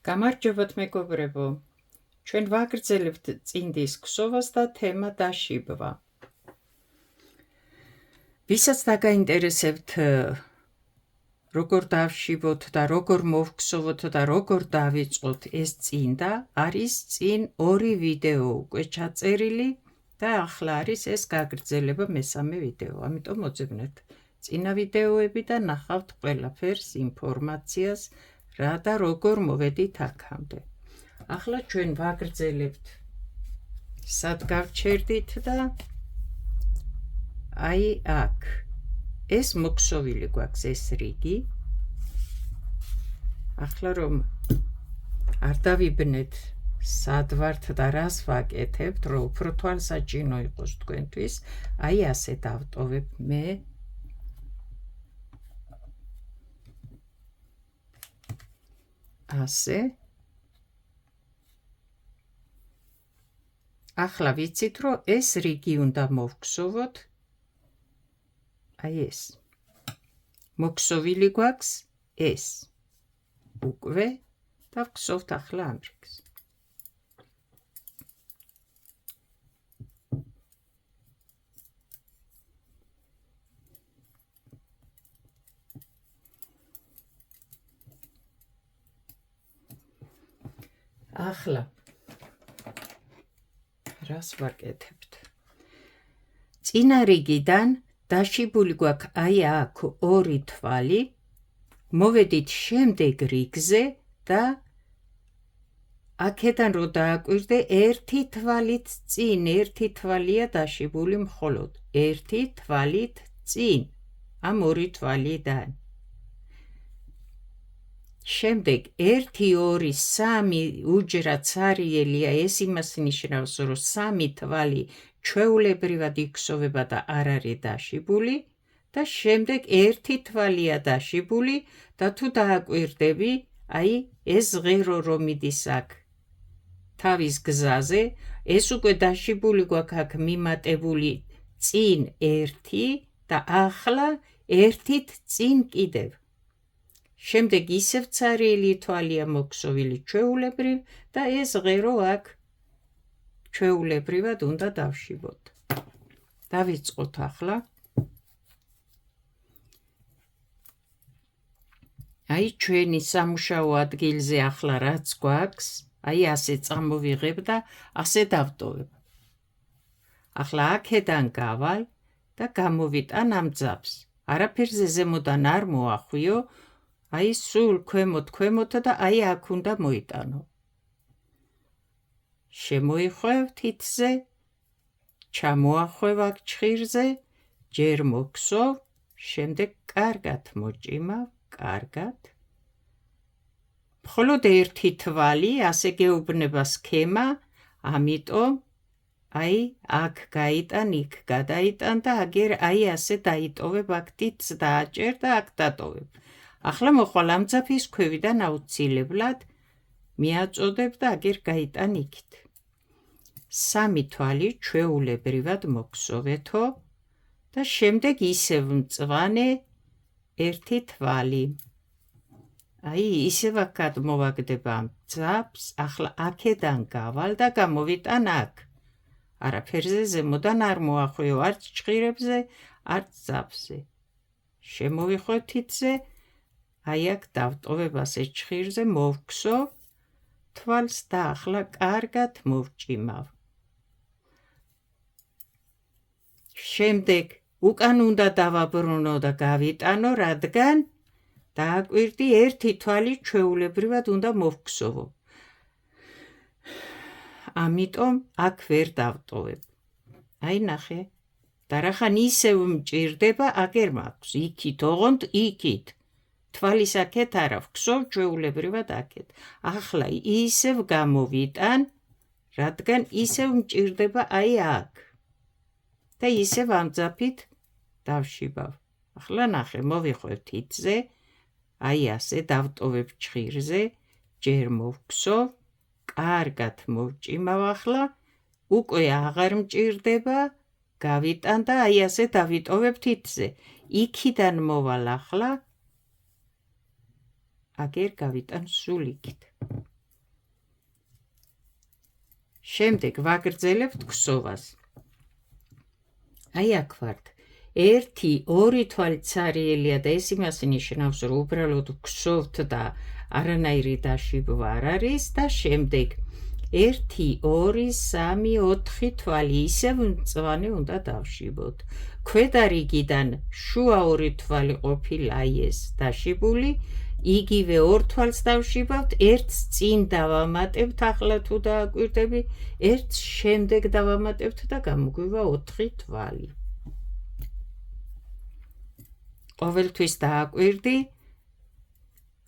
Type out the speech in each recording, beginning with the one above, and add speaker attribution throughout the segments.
Speaker 1: გამარჯობათ მეგობრებო, ჩვენ ვაგრძელებთ წინდის ქსოვას და თემა დაშიბვა. ვისაც დაგაინტერესებთ როგორ დავშიბოთ და როგორ მოვქსოვოთ და როგორ დავიწყოთ ეს წინდა, არის წინ 2 ვიდეო უკვე ჩაწერილი და ახლა არის ეს გაგრძელება მესამე ვიდეო. ამიტომ მოძებნეთ წინა ვიდეოები და ნახავთ ყველაფერს, ინფორმაციას, რა და როგორ მოვედით აქამდე. ახლა ჩვენ ვაგრძელებთ სად გავჩერდით და აი აქ ეს მოქსოვილი გვაქვს ეს რიგი. ახლა რომ არ დავიბნეთ სად ვართ და რას ვაკეთებთ, რომ უფრო თვალსაჩინო იყოს თქვენთვის, აი ასე დავტოვებ მე ასე. ახლა ვიცით, რომ ეს რიგი უნდა მოვქსოვოთ. აი ეს. მოქსოვილი გვაქვს ეს. უკვე და ვქსოვთ ახლა ამ რიგს. ახლა რას ვაკეთებთ? წინა რიგიდან დაშიბული გვაქვს აი აქ 2 თვალი. მოვედით შემდეგ რიგზე და აქედან რო დააკვირდე 1 თვალით წინ, 1 თვალია დაშიბული მხოლოდ 1 თვალით წინ, ამ 2 თვალიდან. შემდეგ 1, 2, 3 უჯრა ცარიელია, ეს იმას ნიშნავს, რომ 3 თვალი ჩვეულებრივად იქსოვება და არ არის დაშიბული და შემდეგ 1 თვალია დაშიბული და თუ დააკვირდები, აი ეს ღერო რომ მიდის აქ თავის გზაზე, ეს უკვე დაშიბული გვაქვს აქ მიმატებული წინ 1 და ახლა 1-ით წინ კიდევ. შემდეგ ისევ ცარიელი თვალია მოქსოვილი ჩვეულებრივ და ეს ღერო აქ ჩვეულებრივად უნდა დავშიბოთ. დავიწყოთ ახლა. აი ჩვენი სამუშაო ადგილზე ახლა რაც გვაქვს, აი ასე წამოვიღებ და ასე დავტოვებ. ახლა აქედან გავალ და გამოვიტან ამ ძაბს. არაფერზე ზემოდან არ მოახვიო, აი სულ ქვემოთ და აი აქ უნდა მოიტანო. შემოიხვევ თითზე, ჩამოახვევ აქ ჩხირზე, ჯერ მოქსოვ, შემდეგ კარგად მოჭიმავ, კარგად. მხოლოდ 1 თვალი, ასე გეუბნება სქემა, ამიტომ აი აქ გაიტან, იქ გადაიტან და აგერ აი ასე დაიტოვებ, აქ თითს დააჭერ და აქ დატოვებ. ახლა მოხვალ ამ ძაფის ქვევიდან აუცილებლად მიაწოდებ და აგერ გაიტან იქით. 3 თვალი ჩვეულებრივად მოქსოვეთო და შემდეგ ისევ მწვანე 1 თვალი. აი ისევ აქად მოვაგდებ ამ ძაფს, ახლა აქედან გავალ და გამოვიტან აქ. არაფერზე ზემოდან არ მოახვიო, არც ჩხირებზე, არც ძაფზე. შემოვიხვევ თითზე, აი აქ დავტოვებ ასე ჩხირზე, მოვქსოვ თვალს და ახლა კარგად მოვჭიმავ. შემდეგ უკან უნდა დავაბრუნო და გავიტანო, რადგან დააკვირდი 1 თვალი ჩვეულებრივად უნდა მოვქსოვო. ამიტომ აქ ვერ დავტოვებ. აი ნახე. და რახან ისევ მჭირდება, აგერ მაქვს იქით, ოღონდ იქით. თვალის აქეთ არა ვქსოვ, ჩვეულებრივად აქეთ. ახლა ისევ გამოვიტან, რადგან ისევ მჭირდება აი აქ. და ისევ ამ ძაფით დავშიბავ. ახლა ნახე, მოვიხვევ თითზე, აი ასე დავტოვებ ჩხირზე, ჯერ მოვქსოვ, კარგად მოვჭიმავ ახლა, უკვე აღარ მჭირდება, გავიტან და აი ასე დავიტოვებ თითზე. იქიდან მოვალ ახლა, აგერ გავიტან სულ იქით. შემდეგ ვაგრძელებთ ქსოვას. აი აქ ვართ. 1-2 თვალი ცარიელია და ეს იმას ნიშნავს, რომ უბრალოდ ქსოვთ და არანაირი დაშიბვა არ არის და შემდეგ 1-2-3-4 თვალი ისევ მწვანე უნდა დავშიბოთ. ქვედა რიგიდან შუა 2 თვალი ყოფილა ეს დაშიბული, იგივე 2 თვალს დავშიბავთ, ერთს წინ დავამატებთ, ახლა თუ დააკვირდები, ერთს შემდეგ დავამატებთ და გამოგვივა 4 თვალი. ყოველთვის დააკვირდი,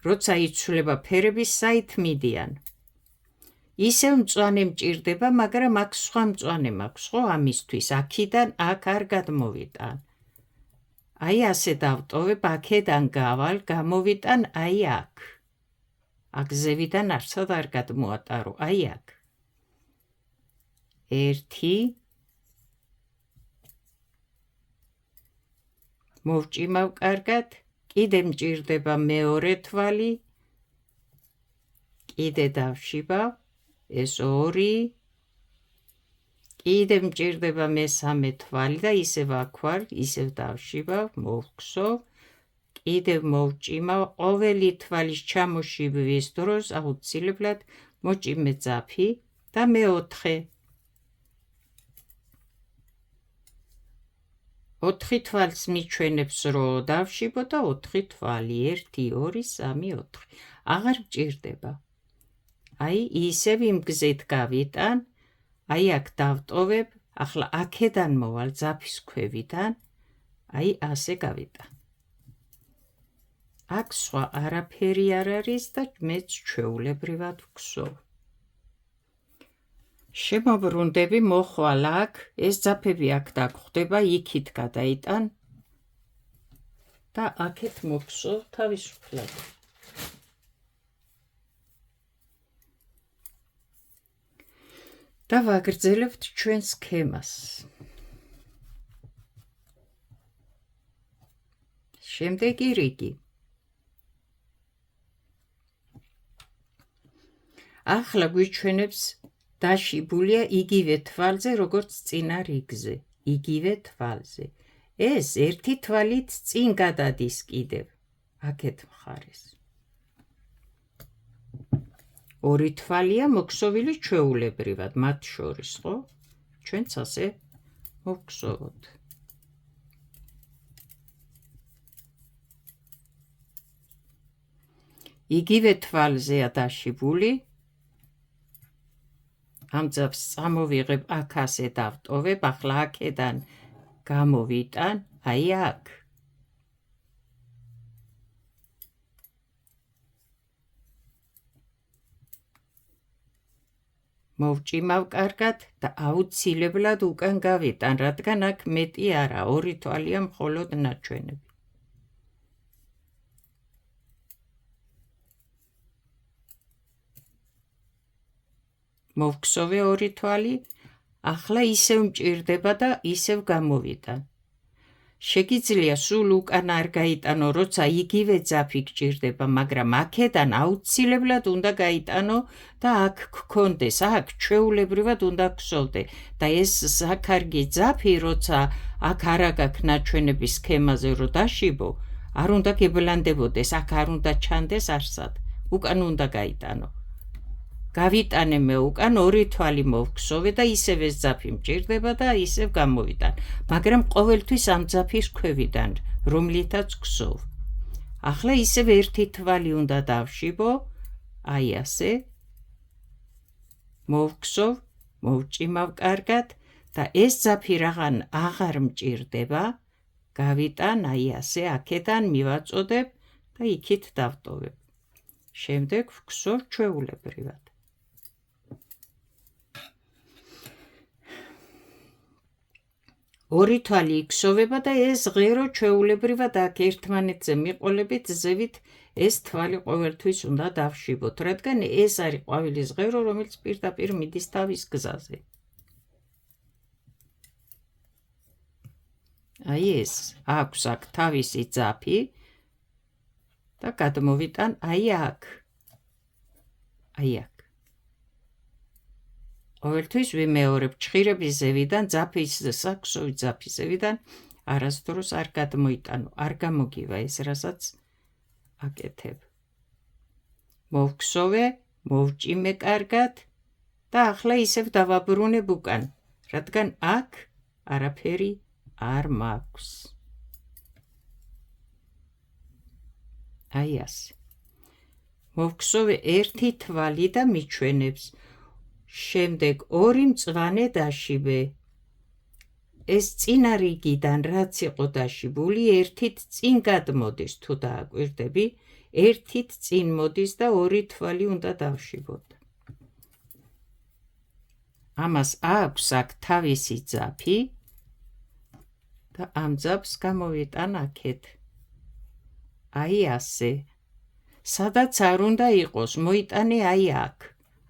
Speaker 1: როცა იცვლება ფერები საით მიდიან. ისევ მწვანე მჭირდება, მაგრამ აქ სხვა მწვანე მაქვს, ხო, ამისთვის აქიდან აქ არ გადმოვიტან. აი ასე დავტოვებ, აქედან გავალ, გამოვიტან აი აქ. აქ ზევიდან არცად არ გადმოატარო, აი აქ. 1 მოვჭიმავ კარგად, კიდე მჭირდება მეორე თვალი, კიდე დავშიბავ, ეს 2, კიდე მჭირდება მესამე თვალი და ისევ აქ ვარ, ისევ დავშიბავ, მოვქსოვ, კიდე მოვჭიმავ, ყოველი თვალის ჩამოშიბვის დროს აუცილებლად მოჭიმე ძაფი და მე-4. 4 თვალს მიჩვენებს, რომ დავშიბო და 4 თვალი, 1, 2, 3, 4. აღარ მჭირდება. აი ისევ იმ გზით გავიტან, აი აქ დავტოვებ, ახლა აქედან მოვალ ძაფის ქვევიდან, აი ასე გავიტან. აქ სხვა არაფერი არ არის და მეც ჩვეულებრივად ვქსოვ. შემოbrundები, მოხვალ აქ, ეს ძაფები აქ დაგხვდება, იქით გადაიტან და აქეთ მოვქსოვ თავისუფლად. და ვაგრძელებთ ჩვენ სქემას. შემდეგი რიგი. ახლა გვიჩვენებს დაშიბულია იგივე თვალზე, როგორც წინა რიგზე, იგივე თვალზე. ეს 1 თვალით წინ გადადის კიდევ, აქეთ მხარეს. 2 თვალია მოქსოვილი ჩვეულებრივად, მათ შორის, ხო? ჩვენც ასე მოვქსოვოთ. იგივე თვალზეა დაშიბული. ამ ძაფს წამოვიღებ, აქ ასე დავტოვებ, ახლა აქედან გამოვიტან, აი აქ. მოვჭიმავ კარგად და აუცილებლად უკან გავიტან, რადგან აქ მეტი არა, 2 თვალია მხოლოდ ნაჩვენები. მოვქსოვე 2 თვალი, ახლა ისევ მჭირდება და ისევ გამოვიტან. შეგიძლია სულ უკან არ გაიტანო, როცა იგივე ძაფი გჭირდება, მაგრამ აქედან აუცილებლად უნდა გაიტანო და აქ გქონდეს, აქ ჩვეულებრივად უნდა გსოვდე და ეს საქარგი ძაფი, როცა აქ არა გაქვს ნაჩვენების სქემაზე რომ დაშიბო, არ უნდა გებლანდებოდეს, აქ არ უნდა ჩანდეს არსად, უკან უნდა გაიტანო. გავიტანე მე უკან, 2 თვალი მოვქსოვე და ისევ ეს ძაფი მჭირდება და ისევ გამოვიტან, მაგრამ ყოველთვის ამ ძაფის ქვევიდან, რომლითაც გსოვ. ახლა ისევ 1 თვალი უნდა დავშიბო, აი ასე. მოვქსოვ, მოვჭიმავ კარგად და ეს ძაფი რაღაც აღარ მჭირდება, გავიტან, აი ასე, აქედან მივაწოდებ და იქით დავტოვებ. შემდეგ ვქსოვ ჩვეულებრივად. ორი თვალი იქსოვება და ეს ღერო ჩვეულებრივად აქ ერთმანეთზე მიყოლებით ზევით ეს თვალი ყოველთვის უნდა დავშიბოთ, რადგან ეს არის ყვავილის ღერო, რომელიც პირდაპირ მიდის თავის გზაზე. აი ეს აქვს აქ თავისი ძაფი და გადმოვიტან აი აქ. აი აქ. ყოველთვის ვიმეორებ ჭხირების ზევიდან ძაფის საქსოვი ძაფის ზევიდან არასდროს არ გადმოიტანო, არ გამოგივა ეს რასაც აკეთებ. მოვქსოვე, მოვჭიმე კარგად და ახლა ისევ დავაბრუნებ უკან, რადგან აქ არაფერი არ მაქვს. აი ასე. მოვქსოვე ერთი თვალი და მიჩვენებს. შემდეგ 2 მწვანე დაშიბე. ეს წინა რიგიდან რაც იყო დაშიბული, ერთით წინ გადმოდის თუ დააკვირდები, ერთით წინ მოდის და 2 თვალი უნდა დავშიბოთ. ამას აქვს აქ თავისი ძაფი და ამ ძაფს გამოვიტან აქეთ. აი ასე. სადაც არ უნდა იყოს, მოიტანე აი აქ.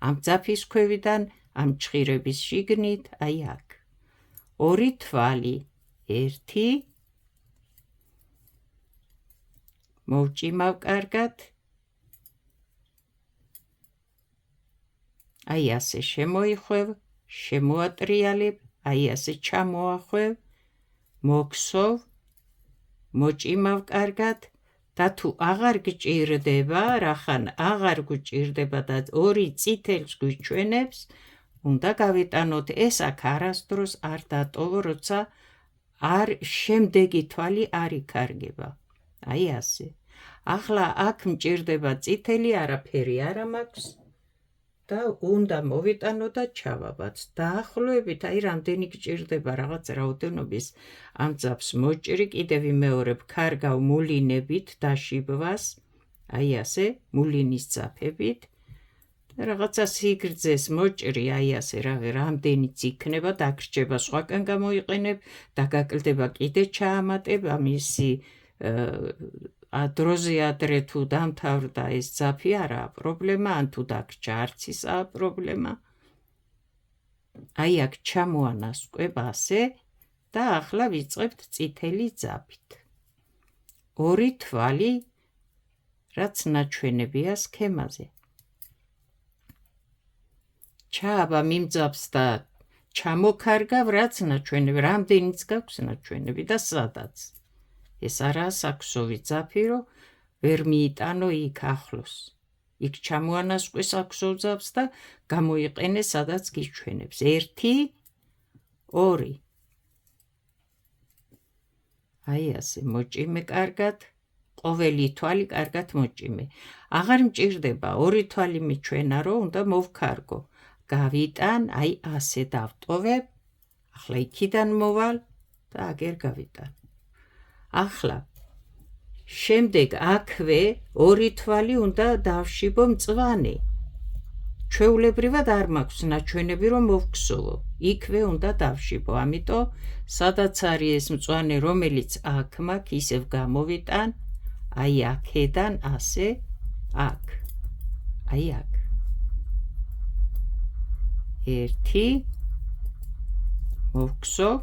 Speaker 1: ამ ძაფის ქვევიდან, ამ ჭხირების შიგნით, აი აქ. 2 თვალი, 1, მოვჭიმავ კარგად, აი ასე შემოიხვევ, შემოატრიალებ, აი ასე ჩამოახვევ, მოქსოვ, მოჭიმავ კარგად და თუ აღარ გჭირდება, რახან აღარ გჭირდება და 2 წითელს გვიჩვენებს, უნდა გავიტანოთ ეს აქ არასდროს არ დატოვო, როცა არ შემდეგი თვალი არ იქარგება. აი ასე. ახლა აქ მჭირდება წითელი, არაფერი არ მაქვს და უნდა მოვიტანო და ჩავაბაც. დაახლოებით აი რამდენი გჭირდება რაღაც რაოდენობის ამ ძაფს მოჭრი, კიდევ ვიმეორებ ქარგავ მულინებით დაშიბვას, აი ასე, მულინის ძაფებით. რაღაცა სიგრძეს მოჭრი, აი ასე რამდენიც იქნება, დაგრჩება სხვაკან გამოიყენებ, დაგაკლდება კიდე ჩაამატებ, ამისი დროზე ადრე თუ დამთავრდა ეს ძაფი არაა პრობლემა, ან თუ დაგრჩა არც ისაა პრობლემა. აი აქ ჩამოანასკვებ ასე და ახლა ვიწყებთ წითელი ძაფით. 2 თვალი, რაც ნაჩვენებია სქემაზე. ჩააბა მიმძაფს და ჩამოქარგავ, რაც ნაჩვენები, რამდენიც გაქვს ნაჩვენები და სადაც. ეს არაა საქსოვი ძაფი, რომ ვერ მიიტანო იქ ახლოს. იქ ჩამოანასყვე საქსოვ ძაფს და გამოიყენე, სადაც გიჩვენებს. 1, 2. აი ასე, მოჭიმე კარგად, ყოველი თვალი კარგად მოჭიმე. აღარ მჭირდება 2 თვალი მიჩვენა, რომ უნდა მოვქარგო. გავიტან, აი ასე დავტოვებ, ახლა იქიდან მოვალ და აგერ გავიტან. ახლა შემდეგ აქვე 2 თვალი უნდა დავშიბო მწვანე. ჩვეულებრივად არ მაქვს ნაჩვენები, რომ მოვქსოვო. იქვე უნდა დავშიბო, ამიტომ სადაც არის ეს მწვანე, რომელიც აქ მაქვს, ისევ გამოვიტან, აი აქედან ასე, აქ. აი აქ. 1, მოვქსოვ,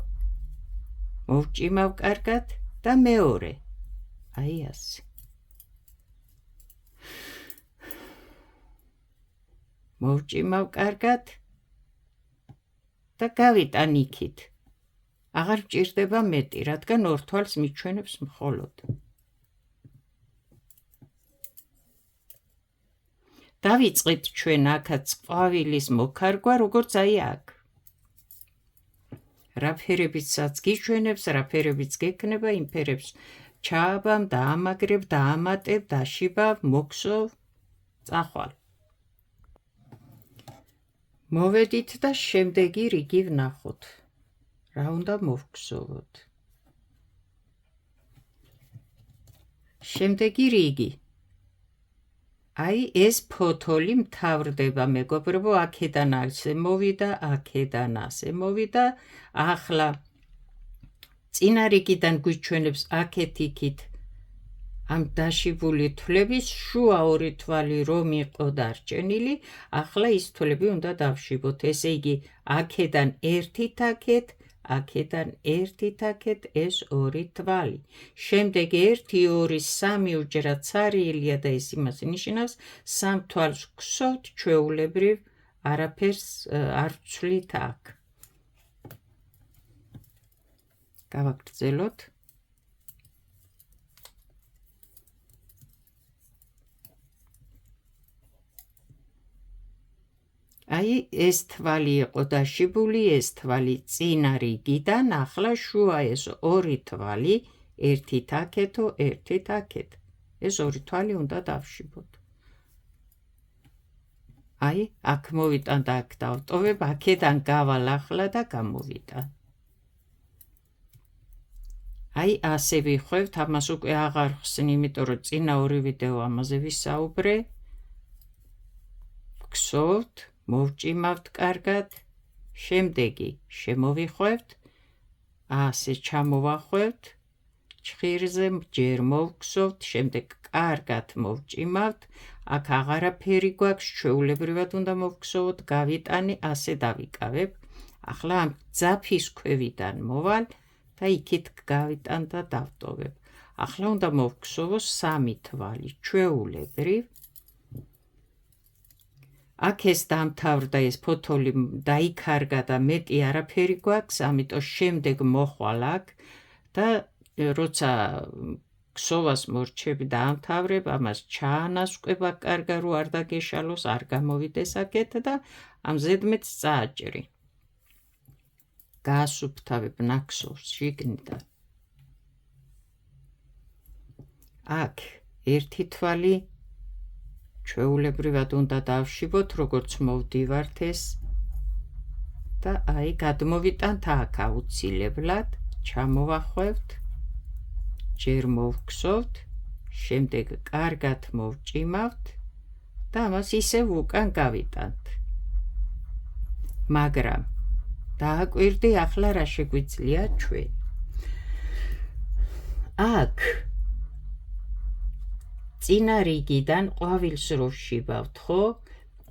Speaker 1: მოვჭიმავ კარგად და მეორე. აი ასე. მოვჭიმავ კარგად და გავიტან იქით. აღარ მჭირდება მეტი, რადგან 2 თვალს მიჩვენებს მხოლოდ. დავიწყეთ ჩვენ აქაც ყვავილის მოქარგვა, როგორც აი აქ. რა ფერებიცაც გიჩვენებს, რა ფერებიც გექნება, იმ ფერებს ჩააბამ, დაამაგრებ, დაამატებ, დაშიბავ, მოქსოვ, წახვალ. მოვედით და შემდეგი რიგი ვნახოთ. რა უნდა მოვქსოვოთ. შემდეგი რიგი. აი ეს ფოთოლი მთავრდება, მეგობრებო, აქედან ასე მოვიდა, აქედან ასე მოვიდა. ახლა წინა რიგიდან გვიჩვენებს აქეთ იქით ამ დაშიბული თვლების შუა 2 თვალი რომ იყო დარჩენილი, ახლა ის თვლები უნდა დავშიბოთ. ესე იგი, აქედან ერთით აქეთ, აქედან ერთით აქეთ, ეს 2 თვალი. შემდეგ 1, 2, 3 უჯრად ცარიელია და ეს იმას ნიშნავს, 3 თვალს გვსვთ ჩვეულებრივ არაფერს არ ვცვლით აქ. გავაგრძელოთ. აი ეს თვალი იყო დაშიბული, ეს თვალი წინა რიგიდან, ახლა შუა ეს ორი თვალი, ერთით აქეთო, ერთით აქეთ. ეს ორი თვალი უნდა დავშიბოთ. აი, აქ მოვიტან და აქ დავტოვებ, აქედან გავალ ახლა და გამოვიტან. აი, ასე ვიხვევთ, ამას უკვე აღარ ხსნი, იმიტომ რომ წინა ორი ვიდეო ამაზე ვისაუბრე. ვგსოვთ, მოვჭიმავთ კარგად, შემდეგი შემოვიხვევთ, ასე ჩამოვახვევთ, ჩხირზე ჯერ მოვგსოვთ, შემდეგ კარგად მოვჭიმავთ, აქ აღარაფერი გვაქვს, ჩვეულებრივად უნდა მოვგსოვოთ, გავიტანი, ასე დავიკავებ. ახლა ამ ძაფის ქვევიდან მოვალ და იქით გავიტან და დავტოვებ. ახლა უნდა მოვგსოვო სამი თვალი, ჩვეულებრივ. აქ ეს დამთავრდა, ეს ფოთოლი დაიქარგა და მეტი არაფერი გვაქვს, ამიტომ შემდეგ მოხვალ აქ და როცა ქსოვას მორჩები დაამთავრებ, ამას ჩაანასკვება კარგა, რომ არ დაგეშალოს, არ გამოვიდეს აქეთ და ამ ზედმეტს წააჭრი. გაასუფთავებ ნაქსოვს შიგნიდან. აქ ერთი თვალი ჩვეულებრივად უნდა დავშიბოთ, როგორც მოვდივართ ეს და აი გადმოვიტანთ აქ აუცილებლად, ჩამოვახვევთ, ჯერ მოვგსოვთ, შემდეგ კარგად მოვჭიმავთ და ამას ისევ უკან გავიტანთ. მაგრამ დააკვირდი, ახლა რა შეგვიძლია ჩვენ. აქ წინა რიგიდან ყვავილს რო ვშიბავთ, ხო?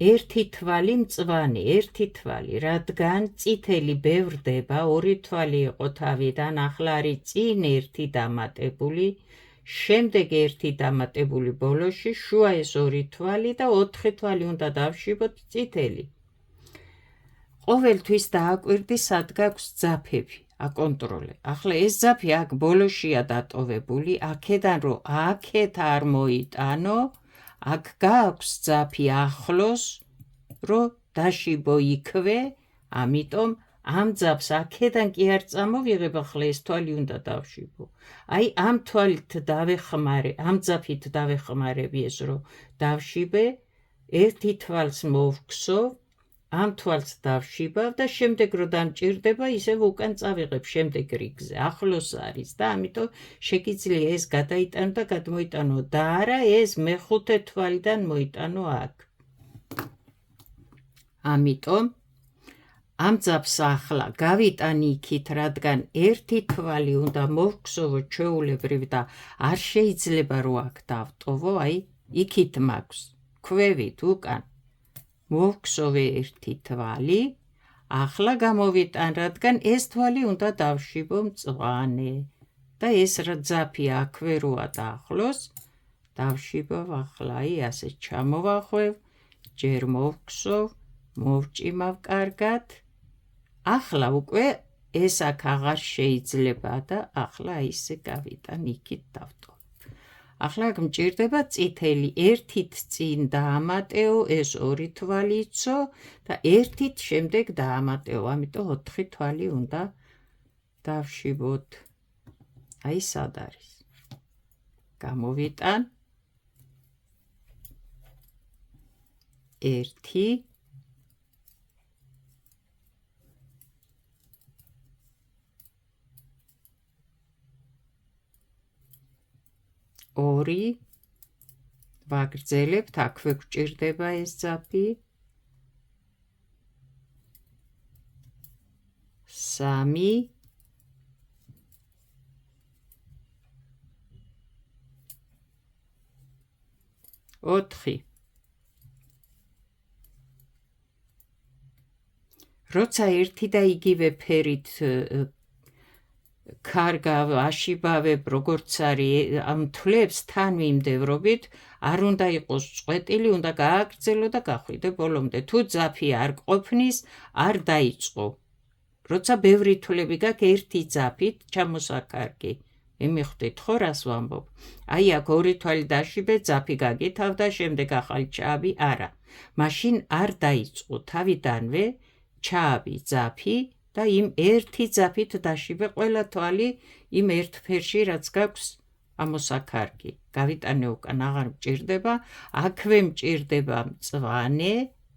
Speaker 1: ერთი თვალი მწვანე, ერთი თვალი, რადგან წითელი ბევრდება, ორი თვალი იყო თავიდან, ახლა არის წინ ერთი დამატებული, შემდეგ ერთი დამატებული ბოლოში, შუა ეს ორი თვალი და 4 თვალი უნდა დავშიბოთ წითელი. ყოველთვის დააკვირდი, სად გაქვს ძაფები, აკონტროლე. ახლა ეს ძაფი აქ ბოლოშია დატოვებული, აქედან რომ აქეთ არ მოიტანო, აქ გაქვს ძაფი ახლოს, რომ დაშიბო იქვე, ამიტომ ამ ძაფს აქედან კი არ წამოვიღებ, ახლა ეს თვალი უნდა დავშიბო. აი ამ თვალით დავეხმარე, ამ ძაფით დავეხმარები ეს, რომ დავშიბე, ერთი თვალს მოვგსოვ, ამ თვალს დავშიბავ და შემდეგ რომ დამჭირდება, ისევ უკან წავიღებ შემდეგ რიგზე, ახლოს არის და ამიტომ შეგიძლია ეს გადაიტანო და გადმოიტანო და არა ეს მეხუთე თვალიდან მოიტანო აქ. ამიტომ ამ ძაფს ახლა გავიტანი იქით, რადგან ერთი თვალი უნდა მოვგსოვო ჩვეულებრივ და არ შეიძლება რომ აქ დავტოვო, აი იქით მაქვს, ქვევით უკან. მოვგსოვე ერთი თვალი, ახლა გამოვიტან, რადგან ეს თვალი უნდა დავშიბო მწვანე და ეს ძაფი აქვე როა დაახლოს, დავშიბავ ახლა, აი ასე ჩამოვახვევ, ჯერ მოვგსოვ, მოვჭიმავ კარგად. ახლა უკვე ეს აქ აღარ შეიძლება და ახლა ისე გავიტან, იქით დავტოვებ. ახლა მჭირდება წითელი, ერთით წინ დაამატეო, ეს ორი თვალი იცო და ერთით შემდეგ დაამატეო, ამიტომ 4 თვალი უნდა დავშიბოთ. აი სად არის. გამოვიტან. 1 2 ვაგრძელებთ, აქვე გვჭირდება ეს ძაფი. 3 4 როცა ერთი და იგივე ფერით ქარგა აშიბავებ როგორც არის ამ თვლებს თან მიმდევრობით არ უნდა იყოს წვეტილი უნდა გააგრძელო და გახვიდე ბოლომდე თუ ძაფი არ ყოფნის არ დაიწყო როცა ბევრი თვლები გაქვს ერთი ძაფით ჩამოსაქარგი მე მიხვდით ხო რას ვამბობ აი აქ ორი თვალი დაშიბე ძაფი გაგითავდა შემდეგ ახალი ჩააბი არა მაშინ არ დაიწყო თავიდანვე ჩააბი ძაფი და იმ ერთი ძაფით დაშიბე ყველა თვალი იმ ერთ ფერში რაც გაქვს ამოსაქარგი გავიტანე უკან აღარ მჭირდება აქვე მჭირდება მწვანე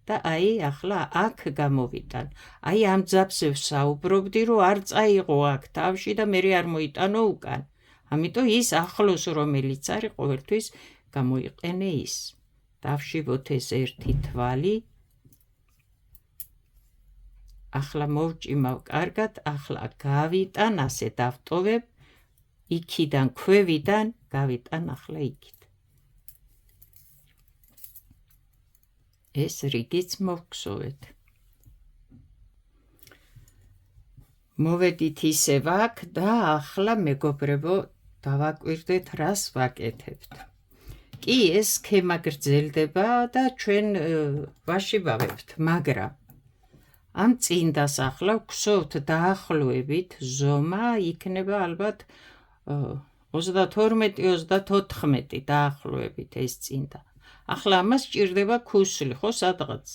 Speaker 1: და აი ახლა აქ გამოვიტან აი ამ ძაფს ვსაუბრობდი რომ არ წაიღო აქ თავში და მე არ მოიტანო უკან ამიტომ ის ახლოს რომელიც არის ყოველთვის გამოიყენე ის დავშიბოთ ეს ერთი თვალი ახლა მოვჭიმავ კარგად ახლა გავიტან ასე დავტოვებ იქიდან ქვევიდან გავიტან ახლა იქით ეს რიგიც მოვგზოვეთ მოვედით ისევ აქ და ახლა მეგობრებო დავაკვირდეთ რას ვაკეთებთ კი ეს სქემა გრძელდება და ჩვენ ვაშიბავებთ მაგრამ ამ წინდას ახლა ვგზოვთ დაახლოებით ზომა იქნება ალბათ 32-34 დაახლოებით ეს წინდა ახლა ამას ჭირდება ქუსლი ხო სადღაც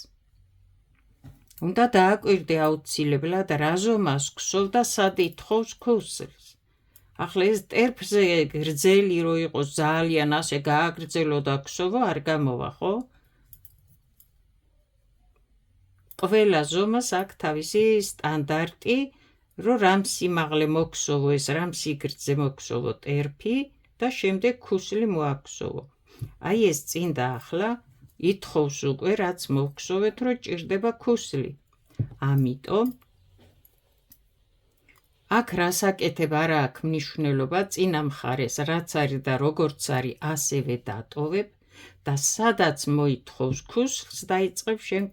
Speaker 1: უნდა დააკვირდე აუცილებლად რა ზომას გსოვ და სად ითხოვს ქუსლს ახლა ეს ტერფზე გრძელი რო იყოს ძალიან ასე გააგრძელო და გსოვო არ გამოვა ხო ყველა ზომას აქვს თავისი სტანდარტი რომ რამ სიმაღლე მოგსოვო ეს რამ სიგრძე მოგსოვო ტერფი და შემდეგ ქუსლი მოაგსოვო აი ეს წინდა ახლა ითხოვს უკვე რაც მოგსოვეთ რომ ჭირდება ქუსლი ამიტომ აქ რას აკეთებ არა აქვს მნიშვნელობა წინა მხარეს რაც არის და როგორც არის ასევე დატოვებ და სადაც მოითხოვს ქუსლს დაიწყებ შენ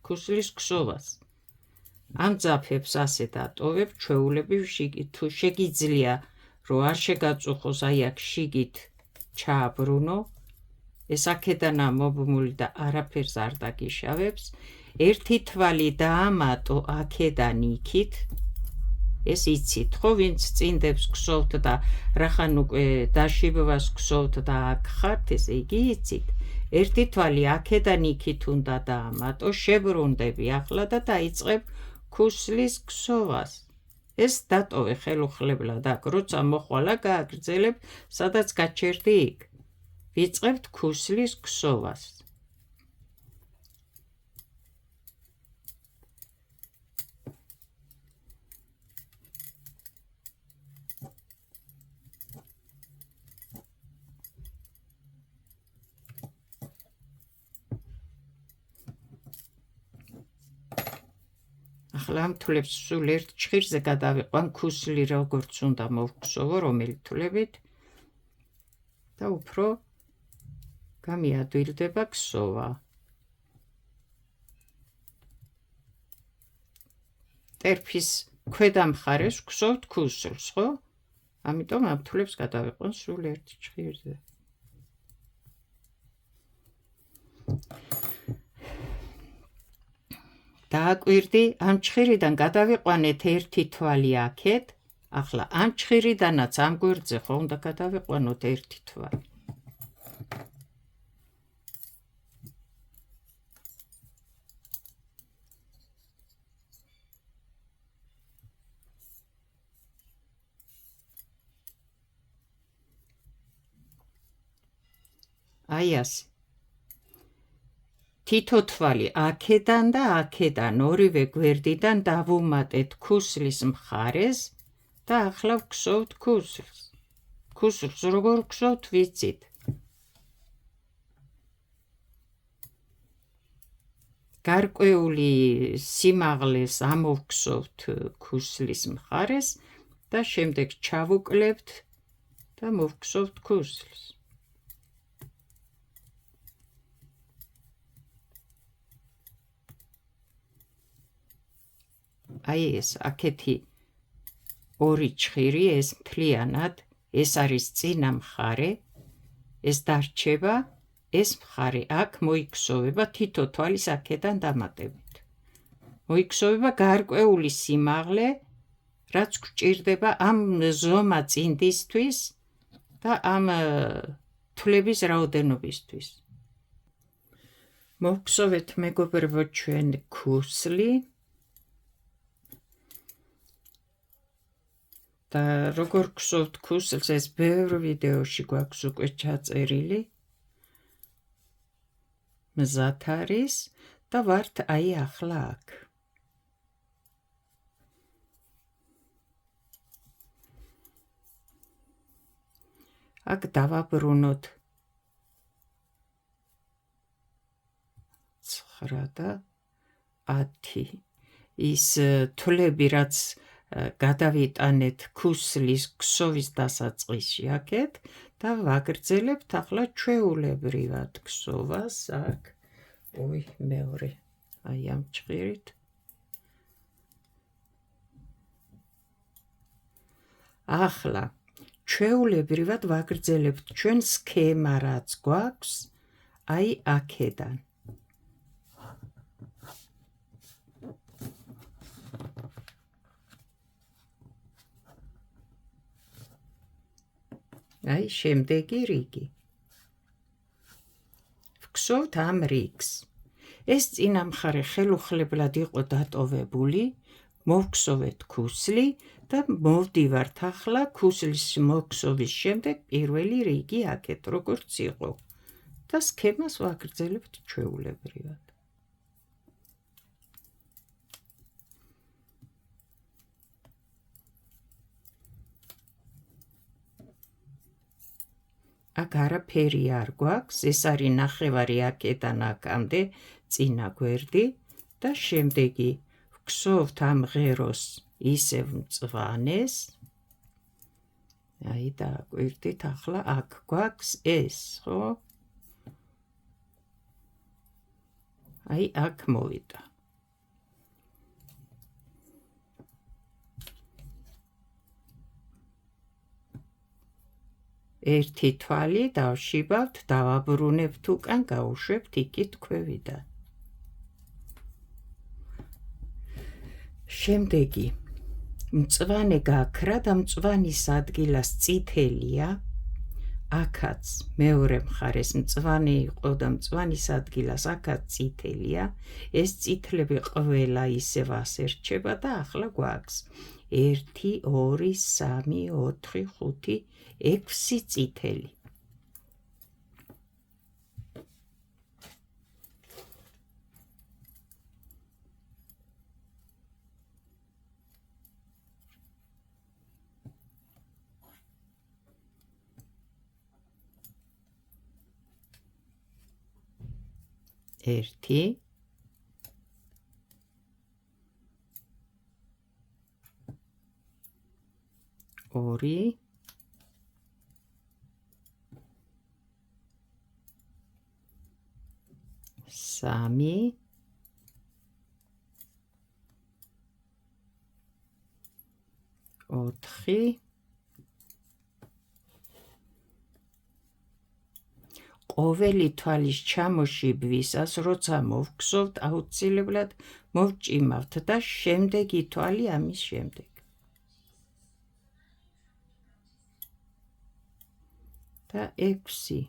Speaker 1: ქუსლის ქსოვას ამ ძაფებს ასე დატოვებ ჩვეულები თუ შეგიძლია რომ არ შეგაწუხოს აი აქ შიგით ჩააბრუნო ეს აქედანა მობმული და არაფერს არ დაგიშავებს ერთი თვალი დაამატო აქედან იქით ეს იცით ხო ვინც წინდებს გსოვთ და რახან უკვე დაშიბვას გსოვთ და აქ ხართ ესე იგი იცით ერთი თვალი აქედან იქით უნდა დაამატო შებრუნდები ახლა და დაიწყებ ქუსლის ქსოვას ეს დატოვე ხელუხლებლად აქ როცა მოხვალა გააგრძელებ სადაც გაჩერდი იქ ვიწყებთ ქუსლის ქსოვას ახლა ამ თვლებს სულ ერთ ჭხირზე გადავიყვან ქუსლი როგორც უნდა მოვგზოვო რომელი თვლებით და უფრო გამიადვილდება ქსოვა ტერფის ქვედა მხარეს ვგზოვთ ქუსლს ხო ამიტომ ამ თვლებს გადავიყვან სულ ერთ ჭხირზე დააკვირდი ამ ჭხირიდან გადავიყვანეთ ერთი თვალი აქეთ ახლა ამ ჭხირიდანაც ამ გვერდზე ხო უნდა გადავიყვანოთ ერთი თვალი აი ასე თითო თვალი აქედან და აქედან ორივე გვერდიდან დავუმატეთ ქუსლის მხარეს და ახლა ვგზოვთ ქუსლს როგორ ვგზოვთ ვიცით გარკვეული სიმაღლეს ამოვგზოვთ ქუსლის მხარეს და შემდეგ ჩავუკლებთ და მოვგზოვთ ქუსლს აი ეს აქეთი ორი ჩხირი ეს მთლიანად, ეს არის წინა მხარე, ეს დარჩება, ეს მხარე აქ მოიქსოვება თითო თვალის აქედან დამატებით. მოიქსოვება გარკვეული სიმაღლე, რაც გვჭირდება ამ ზომა წინდისთვის და ამ თვლების რაოდენობისთვის. მოვგზავნეთ მეგობრებო ჩვენ ქუსლი და როგორ გსოვთ ქუსლს ეს ბევრ ვიდეოში გვაქვს უკვე ჩაწერილი. მზად არის და ვართ აი ახლა აქ. აქ დავაბრუნოთ 9 და 10 ის თვლები რაც გადავიტანეთ ქუსლის ქსოვის დასაწყისში აქეთ და ვაგრძელებთ ახლა ჩვეულებრივად ქსოვას აქ მეორე აი ამ ჩხირით ახლა ჩვეულებრივად ვაგრძელებთ ჩვენ სქემა რაც გვაქვს აი აქედან აი შემდეგი რიგი. ვგსოვთ ამ რიგს. ეს წინა მხარე ხელუხლებლად იყო დატოვებული, მოვგსოვეთ ქუსლი და მოვდივართ ახლა ქუსლის მოგსოვის შემდეგ პირველი რიგი აქეთ როგორც იყო და სქემას ვაგრძელებთ ჩვეულებრივად. აქ არაფერი არ გვაქვს, ეს არის ნახევარი აქედან აქამდე წინა გვერდი და შემდეგი ვგსოვთ ამ ღეროს ისევ მწვანეს. აი დააკვირდით ახლა აქ გვაქვს ეს, ხო? აი აქ მოვიდა. ერთი თვალი დავშიბავთ, დავაბრუნებთ უკან, გავუშვებთ იქით ქვევიდან. შემდეგი მწვანე გაქრა და მწვანის ადგილას წითელია. აქაც მეორე მხარეს მწვანე იყო და მწვანის ადგილას აქაც წითელია. ეს წითლები ყველა ისევ ასე რჩება და ახლა გვაქვს 1, 2, 3, 4, 5, 6 წითელი. ერთი ორი სამი ოთხი ყოველი თვალის ჩამოშიბვისას, როცა მოვგსოვთ, აუცილებლად მოვჭიმავთ და შემდეგი თვალი ამის შემდეგ. და 6.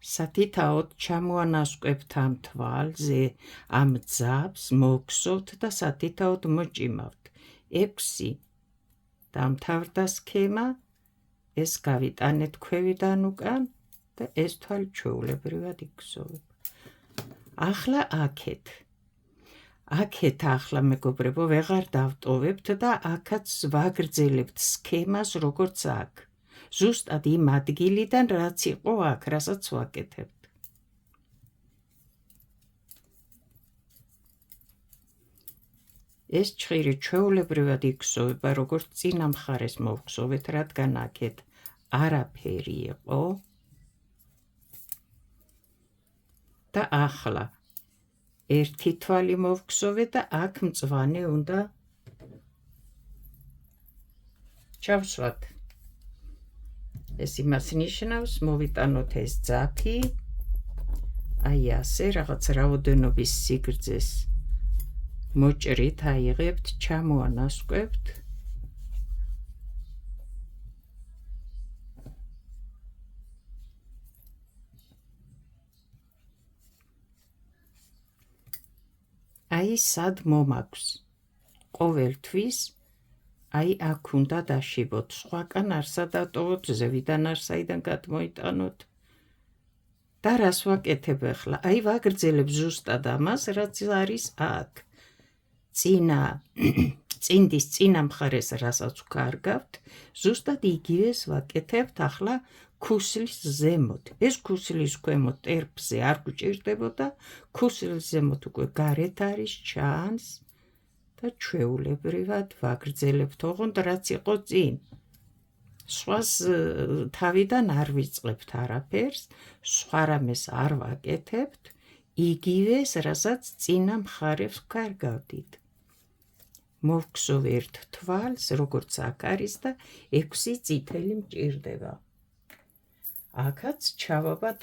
Speaker 1: სათითაოდ ჩამოანასკვებთ ამ თვალზე, ამ ძაბს მოვგსოვთ და სათითაოდ მოჭიმავთ. 6. დამთავრდა სქემა. ეს გავიტანეთ ქვევიდან უკან და ეს თვალი ჩვეულებრივად იქსოვება. ახლა აქეთ ახლა მეგობრებო ვეღარ დავტოვებთ და აქაც ვაგრძელებთ სქემას როგორც აქ. ზუსტად იმ ადგილიდან რაც იყო აქ, რასაც ვაკეთებთ. ეს ჩხირი ჩვეულებრივად იქსოვება როგორც წინა მხარეს მოვგსოვეთ, რადგან აქეთ არაფერი იყო. და ახლა ერთი თვალი მოვგსოვე და აქ მწვანე უნდა ჩავსვათ. ეს იმას ნიშნავს, მოვიტანოთ ეს ძაფი, აი ასე რაღაც რაოდენობის სიგრძეს მოჭრით აიღებთ, ჩამოანასკვებთ. აი სად მომაქვს. ყოველთვის აი აქ უნდა დაშიბოთ, სხვაკან არ სადატოვოთ, ზევიდან არ საიდან გადმოიტანოთ. და რას ვაკეთებ ახლა? აი ვაგრძელებ ზუსტად ამას, რაც არის აქ. წინდის წინა მხარეს რასაც ვკარგავთ, ზუსტად იგივეს ვაკეთებთ ახლა ქუსლის ზემოთ. ეს ქუსლის ქვემოთ ტერფზე არ გვჭირდებოდა, ქუსლის ზემოთ უკვე გარეთ არის, ჩანს და ჩვეულებრივად ვაგრძელებთ ოღონდ რაც იყო წინ. სხვას თავიდან არ ვიწყებთ არაფერს, სხვა რამეს არ ვაკეთებთ, იგივეს რასაც წინა მხარეს ვკარგავდით. მოვგსოვ ერთ თვალს, როგორც აქ არის და 6 წითელი მჭირდება. აქაც ჩავაბათ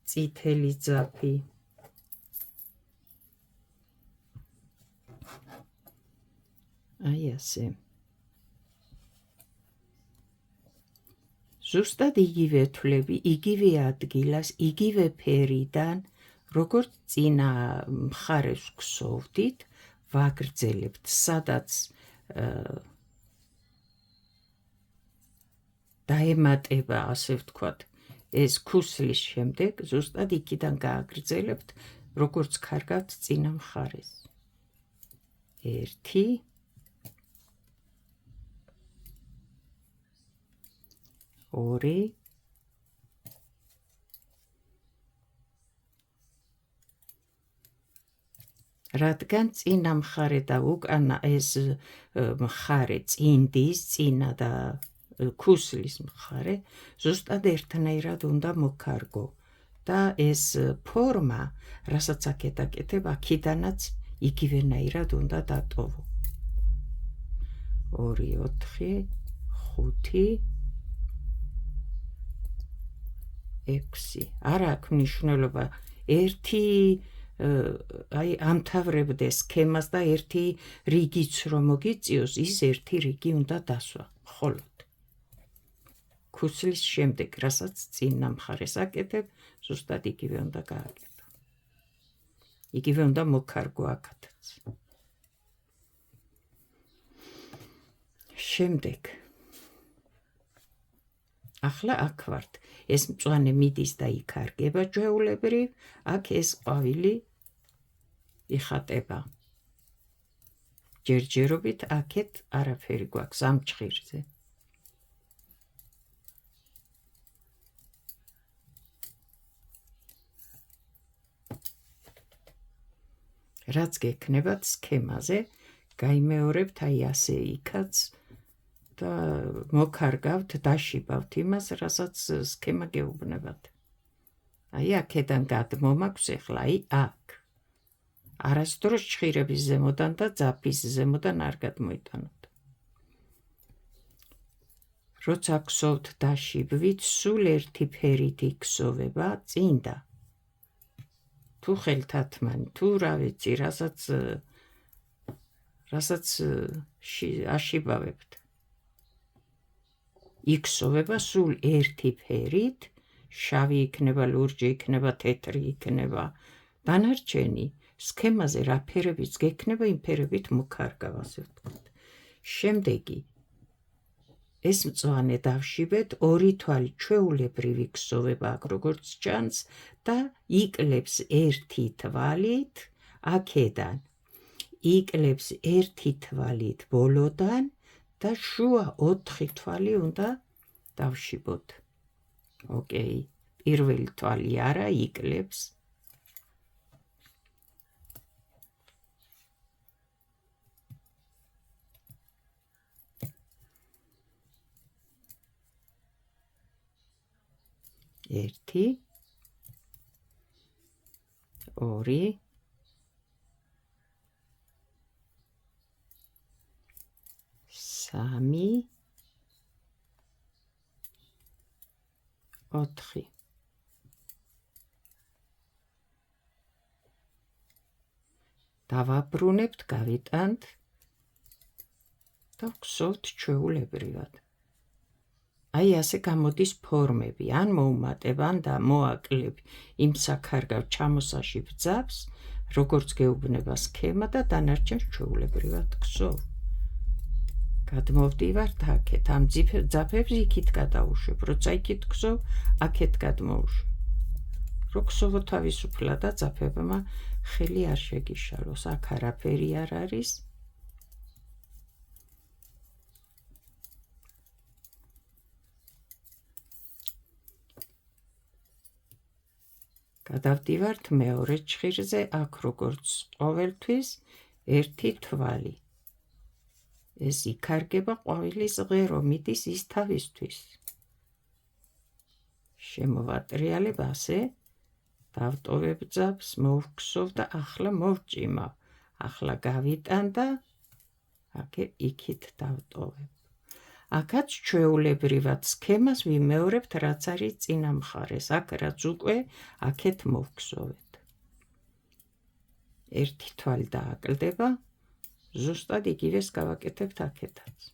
Speaker 1: წითელი ძაფი. აი ასე. ზუსტად იგივე თვლები, იგივე ადგილას, იგივე ფერიდან, როგორც წინა მხარეს ვგსოვდით, ვაგრძელებთ, სადაც დაემატება, ასე ვთქვათ, ეს ქუსლის შემდეგ, ზუსტად იქიდან გააგრძელებთ, როგორც კარგავთ წინა მხარეს. 1 2 რადგან წინა მხარე და უკანა ეს მხარე წინდის, წინა და ქუსლის მხარე ზუსტად ერთნაირად უნდა მოკარგო და ეს ფორმა, რასაც აქეთ აკეთებ, აქიდანაც იგივენაირად უნდა დატოვო. 2 4 5 6. არა აქვს მნიშვნელობა. ერთი აი ამთავრებდე სქემას და ერთი რიგიც რომ მოგიწიოს, ის ერთი რიგი უნდა დასვა. მხოლოდ ქუსლის შემდეგ, რასაც წინა მხარეს აკეთებ, ზუსტად იგივე უნდა გააკეთო. იგივე უნდა მოკარგო აქაც. შემდეგ ახლა აქ ვართ. ეს მწვანე მიდის და იქარგება ჩვეულებრივ, აქ ეს ყვავილი იხატება. ჯერჯერობით აქეთ არაფერი გვაქვს ამ ჭხირზე. რაც გექნებათ სქემაზე, გაიმეორებთ აი ასე იქაც და მოკარგავთ, დაშიბავთ იმას, რასაც სქემა გეუბნებათ. აი აქედან გადმომაქვს ახლა, აი აქ. არასდროს ჭხირების ზემოდან და ძაფის ზემოდან არ გადმოიტანოთ. როცა გსოვთ დაშიბვით, სულ ერთი ფერით იქსოვება წინდა. თუ ხელთათმანი, თუ რა ვიცი, რასაც აშიბავებთ. იქსოვება სულ ერთი ფერით, შავი იქნება, ლურჯი იქნება, თეთრი იქნება. დანარჩენი სქემაზე რა ფერებიც გექნება, იმ ფერებით მოკარგავ, ასე ვთქვათ. შემდეგი ეს მწვანე დავშიბეთ, 2 თვალი ჩვეულებრივ იქსოვება აქ როგორც ჩანს და იკლებს ერთი თვალით აქედან. იკლებს ერთი თვალით ბოლოდან და შუა 4 თვალი უნდა დავშიბოთ. ოკეი, პირველი თვალი არა იკლებს. ერთი, 2, 3 4 დავაბრუნებთ, გავიტანთ და ვგსოვთ ჩვეულებრივად. აი ასე გამოდის ფორმები, ან მოუმატებ, ან და მოაკლებ იმ საქარგავ ჩამოსაში ბძაფს, როგორც გეუბნება სქემა და დანარჩენს ჩვეულებრივად გსოვ. გადმოვდივართ აქეთ, ამ ძაფებს იქით გადავუშვებ, როცა იქით გსოვ, აქეთ გადმოვუშვებ. რო გსოვო თავისუფლად და ძაფებმა ხელი არ შეგიშალოს, აქ არაფერი არ არის. გადავდივართ მეორე ჭხირზე, აქ როგორც ყოველთვის ერთი თვალი. ეს იქარგება ყვავილის ღერო, მიდის ის თავისთვის. შემოვატრიალებ ასე, დავტოვებ ძაფს, მოვგსოვ და ახლა მოვჭიმავ. ახლა გავიტან და იქით დავტოვებ. აქაც ჩვეულებრივად სქემას ვიმეორებთ, რაც არის წინა მხარეს, აქ რაც უკვე აქეთ მოვგსოვეთ. ერთი თვალი დააკლდება, ზუსტად იგივეს გავაკეთებთ აქეთაც.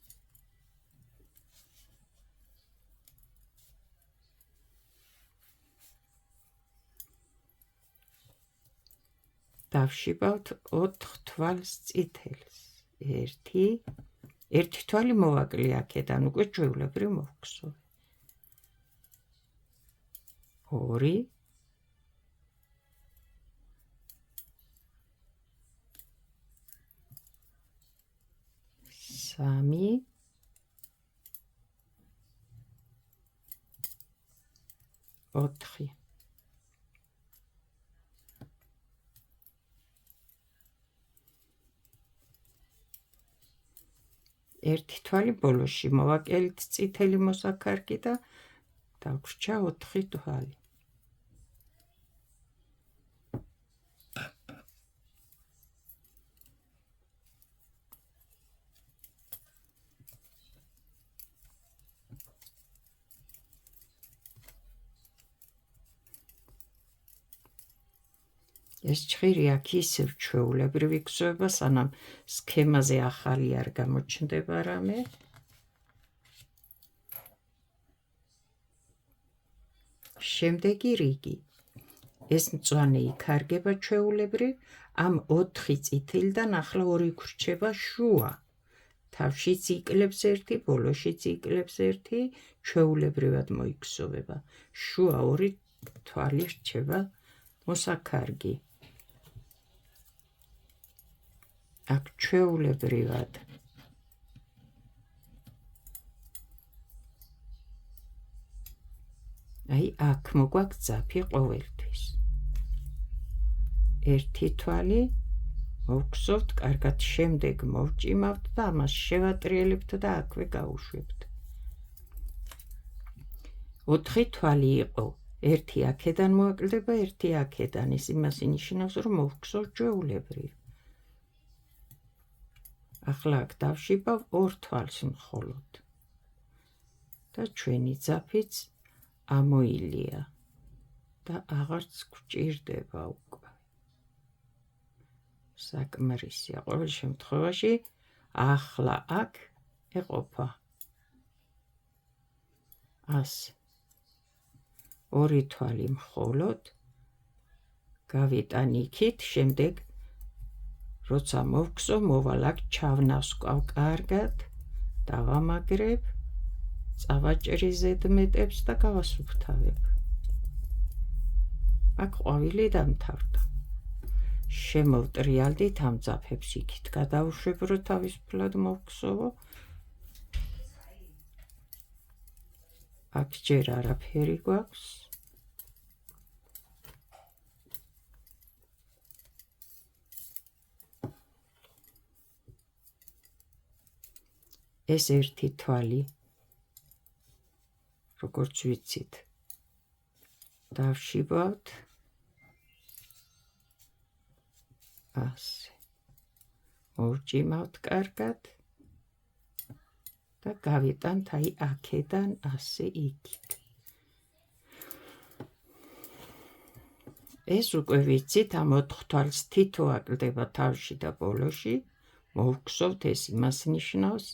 Speaker 1: დავშიბავთ 4 თვალს წითელს. ერთი თვალი მოვაკლი აქედან, უკვე ჩვეულებრივ მოვგსოვე. 2 3 4 ერთი თვალი ბოლოში მოვაკელით წითელი მოსაქარგი და დაგვრჩა 4 თვალი. ეს ჭხირი აქ ისევ ჩვეულებრივ იქცევა, სანამ სქემაზე ახალი არ გამოჩნდება რამე. შემდეგი რიგი. ეს მწვანე იქარგება ჩვეულებრივ, ამ 4 წითელიდან ახლა 2 გვრჩება შუა. თავშიც იკლებს 1, ბოლოშიც იკლებს 1, ჩვეულებრივად მოიქსოვება. შუა 2 თვალი რჩება მოსაქარგი. აქ ჩვეულებრივად აი აქ მოგვაქვს ძაფი ყოველთვის. ერთი თვალი მოვგსოვთ, კარგად შემდეგ მოვჭიმავთ და ამას შევატრიელებთ და აქვე გავუშვებთ. 4 თვალი იყო. ერთი აქედან მოაკლდება, ერთი აქედან. ეს იმას ინიშნავს, რომ მოვგსოვ ჩვეულებრივ. ახლა აქ დავშიბავ 2 თვალს მხოლოდ. და ჩვენი ძაფიც ამოილია და აღარც გვჭირდება უკვე. საკმარისია. ყოველ შემთხვევაში ახლა აქ ეყოფა. ასე. 2 თვალი მხოლოდ გავიტან იქით, შემდეგ როცა მოვგსო, მოვალ აქ ჩავნავსკავ კარგად, დავამაგრებ, წავაჭრი ზედმეტებს და გავასუფთავებ. აქ ყვავილი დამთავრდა. შემოვტრიალდით ამ ძაფებს იქით გადავუშვებ, რომ თავისუფლად მოვგსოვო. აქ ჯერ არაფერი გვაქვს. ეს ერთი თვალი, როგორც ვიცით, დავშიბავთ ასე. მოვჭიმავთ კარგად და გავიტანთ აი აქედან ასე იქით. ეს უკვე ვიცით, ამ 4 თვალს თითო აკლდება თავში და ბოლოში, მოვგსოვთ, ეს იმას ნიშნავს,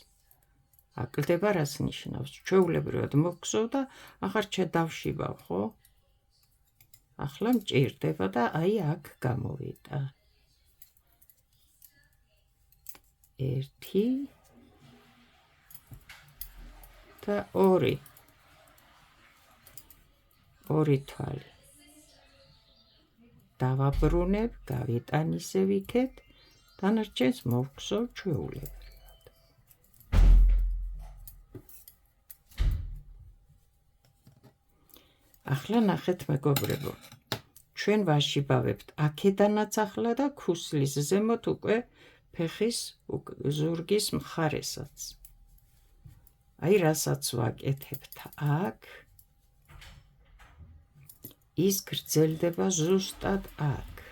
Speaker 1: აკლდება რას ნიშნავს? ჩვეულებრივად მოვგსოვ და აღარ დავშიბავ, ხო? ახლა მჭირდება და აი აქ გამოვიდა. 1 და 2. 2 თვალი. დავაბრუნებ, გავიტან ისევ იქეთ, დანარჩენს მოვგსოვ ჩვეულებრივად. ახლა ნახეთ მეგობრებო, ჩვენ ვაშიბავებთ აქედანაც ახლა და ქუსლის ზემოთ უკვე ფეხის ზურგის მხარესაც. აი რასაც ვაკეთებთ აქ, ის გრძელდება ზუსტად აქ.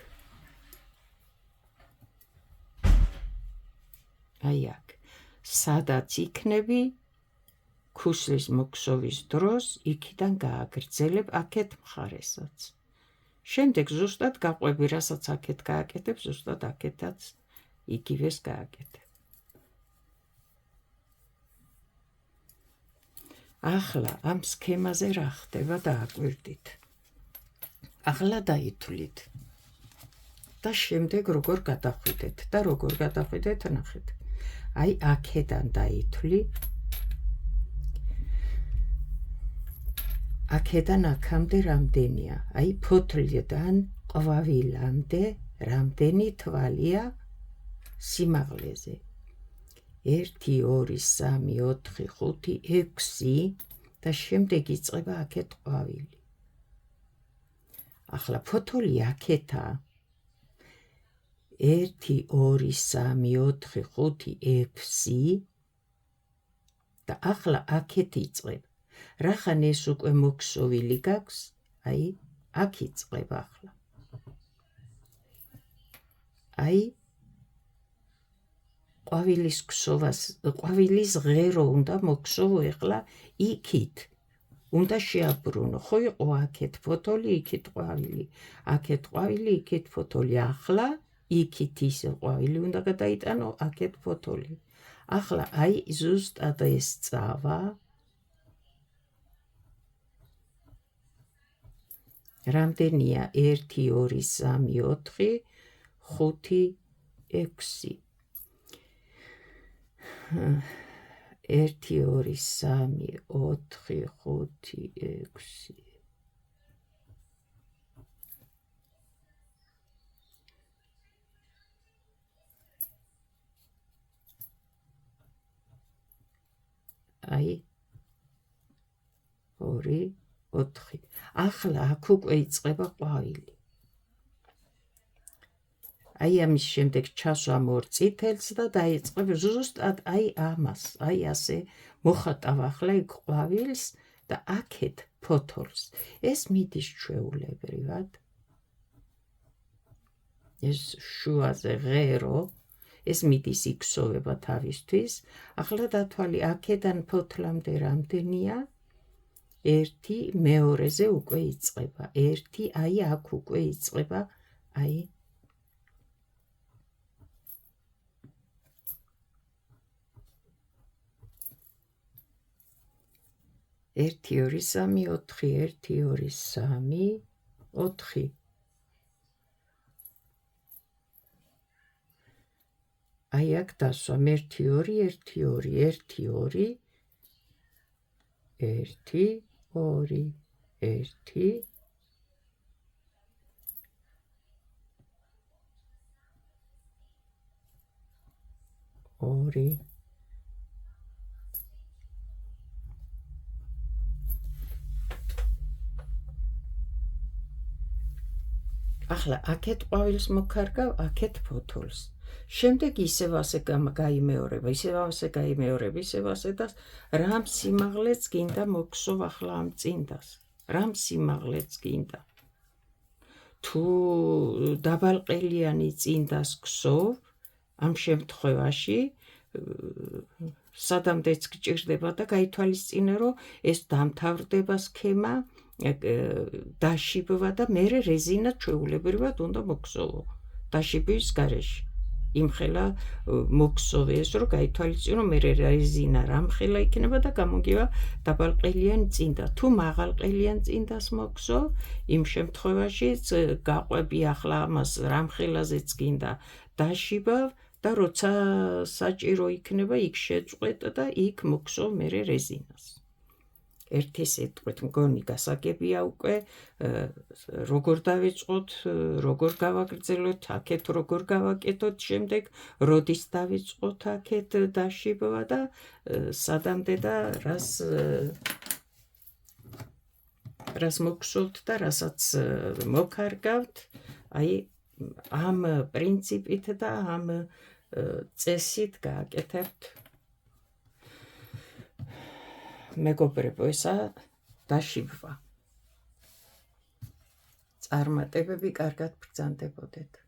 Speaker 1: აი აქ. სადაც იქნები, ქუსლის მოგსოვის დროს, იქიდან გააგრძელებ აქეთ მხარესაც. შემდეგ ზუსტად გაყვები, რასაც აქეთ გააკეთებ, ზუსტად აქეთაც იგივეს გააკეთებ. ახლა ამ სქემაზე რა ხდება დააკვირდით. ახლა დაითვლით და შემდეგ როგორ გადახვიდეთ და როგორ გადახვიდეთ ნახეთ. აი აქედან დაითვლი, აქედან აქამდე რამდენია? აი ფოთლიდან ყვავილამდე რამდენი თვალია სიმაღლეზე? 1 2 3 4 5 6 და შემდეგ იწყება აქეთ ყვავილი. ახლა ფოთოლი აქეთა 1 2 3 4 5 6 და ახლა აქეთ იწყებ. რახან ეს უკვე მოგსოვილი გაქვს, აი აქ იწყებ ახლა. აი ყვავილის ქსოვას, ყვავილის ღერო უნდა მოგსოვო ახლა იქით. უნდა შეაბრუნო, ხო იყო აქეთ ფოთოლი, იქით ყვავილი, აქეთ ყვავილი, იქით ფოთოლი. ახლა იქით ისე ყვავილი უნდა გადაიტანო, აქეთ ფოთოლი. ახლა აი ზუსტად ეს წავა. რამდენია 1 2 3 4 5 6 1 2 3 4 5 6 აი 2 4 ახლა აქ უკვე იწყება ყვავილი. აი ამის შემდეგ ჩასვამ 2 წითელს და დაიწყებ ზუსტად აი ამას, აი ასე მოხატავ ახლა იქ ყვავილს და აქეთ ფოთოლს. ეს მიდის ჩვეულებრივად. ეს შუაზე ღერო, ეს მიდის იქსოვება თავისთვის. ახლა დათვალი აქედან ფოთლამდე რამდენია? 1 მეორეზე უკვე იწყება. 1 აი აქ უკვე იწყება, აი 1 2 3 4 1 2 3 4 აი აქ დასვამ 1 2 1 2 1 2 1 2 1 2 ახლა აქეთ ყვავილს მოკარგავ, აქეთ ფოთოლს. შემდეგ ისევ ასე გაიმეორება, ისევ ასე გაიმეორება, ისევ ასე და რამ სიმაღლეც გინდა მოგსოვ ახლა ამ წინდას. რამ სიმაღლეც გინდა. თუ დაბალყელიანი წინდას გსოვ, ამ შემთხვევაში სადამდეც გჭირდება და გაითვალისწინე, რომ ეს დამთავრდება სქემა, დაშიბვა და მერე რეზინა ჩვეულებრივად უნდა მოგსოვო დაშიბვის გარეშე. იმხელა მოგსოვე ეს, რომ გაითვალისწინო, მერე რეზინა რამხელა იქნება და გამოგივა დაბალყელიანი წინდა. თუ მაღალყელიან წინდას მოგსოვ, იმ შემთხვევაშიც გაყვები ახლა ამას რამხელაზეც გინდა დაშიბავ და როცა საჭირო იქნება, იქ შეწყვეტ და იქ მოგსოვ მერე რეზინას. ერთი სიტყვით მგონი გასაგებია უკვე, როგორ დავიწყოთ, როგორ გავაგრძელოთ, აქეთ როგორ გავაკეთოთ შემდეგ, როდის დავიწყოთ აქეთ დაშიბვა და სადამდე და რას მოგსოვთ და რასაც მოგარგავთ, აი ამ პრინციპით და ამ წესით გააკეთებთ. მეგობრებო, ესა დაშიბვა. წარმატებები, კარგად ბრძანდებოდეთ.